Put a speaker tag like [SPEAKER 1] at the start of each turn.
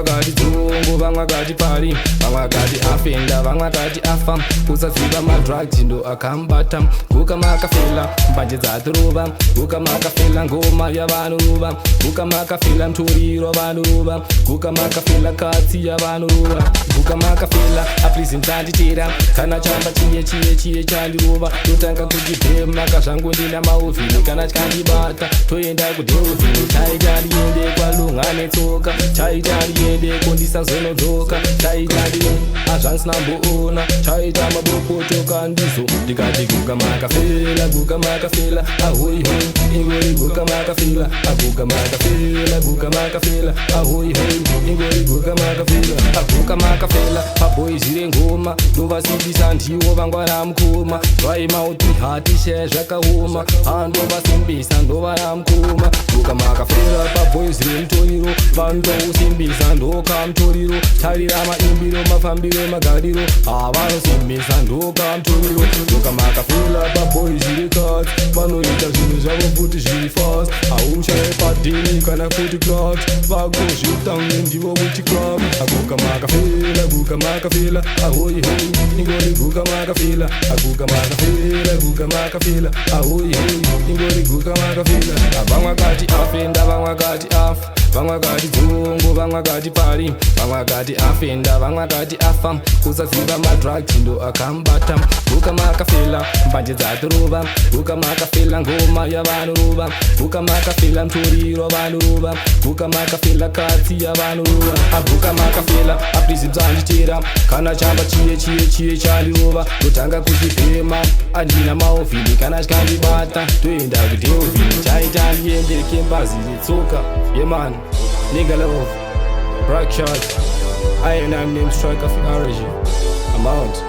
[SPEAKER 1] vakati dzungu, vamwe vakati pari, vamwe vakati afenda, vamwe vakati afa. Kusaziva madrugs ndo akambata. Guka makafela mbanje dzatorova, guka makafela ngoma yavanorova, guka makafela mtoriro vanorova, guka makafela katsi yavanorova, guka makafela aplizi mdzanditera kana chamba chiye chandirova. Totanga kudibhemaka zvangu ndina mauvhini, kana tyandibata toenda kudheuvhini. Taita ndiende kwalunga netsoka, taita ndiende kondisazonodzoka, taita ndiende azvansinamboona, taita mabokotoka ndizo ndikati guka makafela, guka makafela, ahoi hoi, ingori guka makafela, aguka makafela, guka makafela, ahoi hoi, ingori guka makafela, aguka makafela. Paboys irengoma ndovasimbisa ndiwo vangwana mukoma, vaimauti hati she zvakaoma, handovasimbisa ndovana mukoma. Guka makafela paboys remutoriro, vanotousimbisa ndokamutoriro. Tarira maimbiro, mafambiro, magariro, havanosimbisa ndokamutoriro. Guka makafela paboys rekati, vanoita zvinhu zvavo futi zviri fast, hauchaye padini kana kuti clout, vagozvitange ndivo kuti club. Aguka makafela, guka makafela, ahoi hoi, ingori guka makafela, aguka makafela, guka makafela, ahoi hoi, ingori guka makafela. Vamwe vakati afenda, vamwe vakati afa, vamwe vakati dzungu, vamwe vakati pari, vamwe vakati afenda, vamwe vakati afa. Kusaziva madrugs ndo akambata. Guka makafela mbanje dzatorova, guka makafela ngoma yavanorova, guka makafela mtoriro vanorova, guka makafela katsi yavanorova, aguka makafela aplizi mdzanditera kana chamba chiye chandirova. Totanga kuchibhema andina mauvhini, kana tyandibata toenda kudheuvhini. Taita ndiende kembazi retsoka, yeman nigga love, Black Shot, I am named Striker for Origin. I'm out.